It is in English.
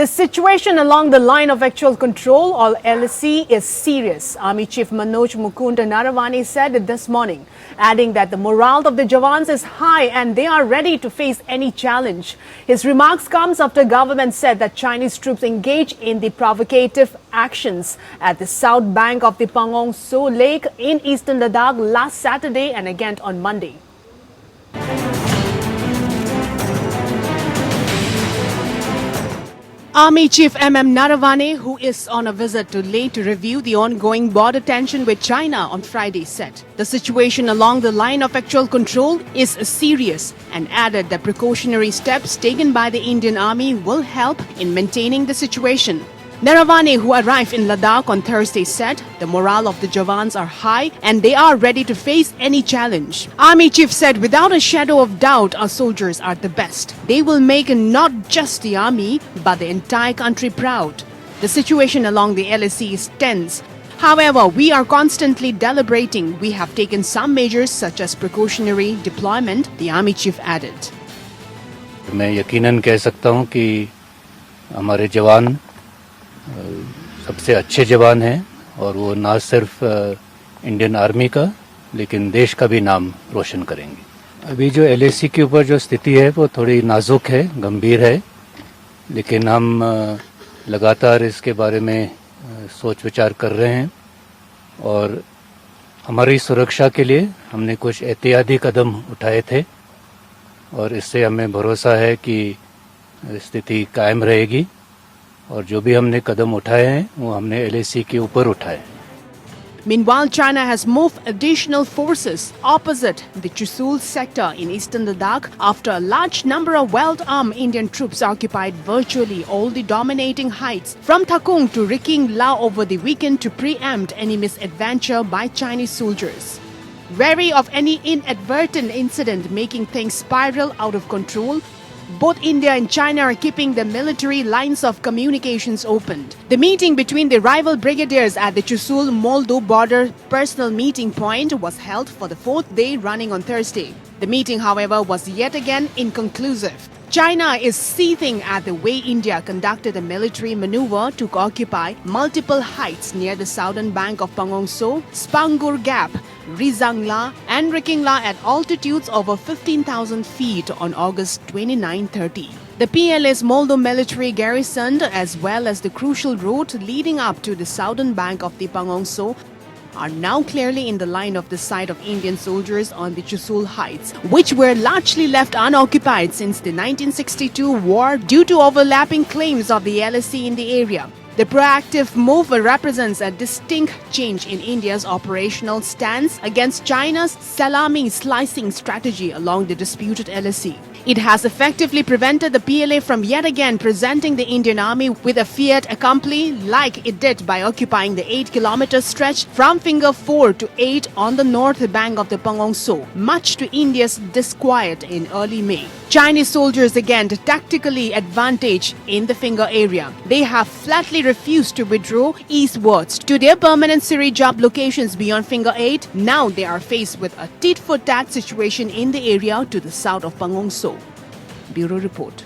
The situation along the line of actual control, or LAC, is serious, Army Chief Manoj Mukund Naravane said this morning, adding that the morale of the Jawans is high and they are ready to face any challenge. His remarks comes after government said that Chinese troops engaged in the provocative actions at the south bank of the Pangong So Lake in eastern Ladakh last Saturday and again on Monday. Army Chief M.M. Naravane, who is on a visit to Leh to review the ongoing border tension with China on Friday, said the situation along the line of actual control is serious and added that precautionary steps taken by the Indian Army will help in maintaining the situation. Naravane, who arrived in Ladakh on Thursday, said the morale of the Jawans are high and they are ready to face any challenge. Army Chief said without a shadow of doubt our soldiers are the best. They will make not just the army but the entire country proud. The situation along the LAC is tense. However, we are constantly deliberating. We have taken some measures such as precautionary deployment, the Army Chief added. मैं यकीनन कह सकता हूं कि हमारे जवान सबसे अच्छे जवान हैं और वो ना सिर्फ इंडियन आर्मी का लेकिन देश का भी नाम रोशन करेंगे। अभी जो LAC के ऊपर जो स्थिति है वो थोड़ी नाजुक है, गंभीर है, लेकिन हम लगातार इसके बारे में सोच विचार कर रहे हैं और हमारी सुरक्षा के लिए हमने कुछ एहतियाती कदम उठाए थे और इससे हमें भरोसा है कि स्थिति कायम रहेगी और जो भी हमने कदम उठाए हैं वो हमने LAC के ऊपर उठाए। Meanwhile, China has moved additional forces opposite the Chushul sector in eastern Ladakh after a large number of well-armed Indian troops occupied virtually all the dominating heights from Thakung to Riking La over the weekend to preempt any misadventure by Chinese soldiers. Wary of any inadvertent incident making things spiral out of control, both India and China are keeping the military lines of communications open. The meeting between the rival brigadiers at the Chushul-Moldo border personal meeting point was held for the fourth day running on Thursday. The meeting, however, was yet again inconclusive. China is seething at the way India conducted a military maneuver to occupy multiple heights near the southern bank of Pangong So, Spangur Gap, Rizangla and Rikingla at altitudes over 15,000 feet on August 29-30. The PLA's Moldo military garrisoned as well as the crucial road leading up to the southern bank of the Pangong So are now clearly in the line of the sight of Indian soldiers on the Chushul Heights, which were largely left unoccupied since the 1962 war due to overlapping claims of the LAC in the area. The proactive move represents a distinct change in India's operational stance against China's salami slicing strategy along the disputed LAC. It has effectively prevented the PLA from yet again presenting the Indian Army with a fait accompli like it did by occupying the 8-kilometer stretch from Finger 4 to 8 on the north bank of the Pangong So, much to India's disquiet in early May. Chinese soldiers again tactically advantaged in the Finger area. They have flatly refused to withdraw eastwards to their permanent Siri job locations beyond Finger 8. Now they are faced with a tit-for-tat situation in the area to the south of Pangong So. Bureau Report.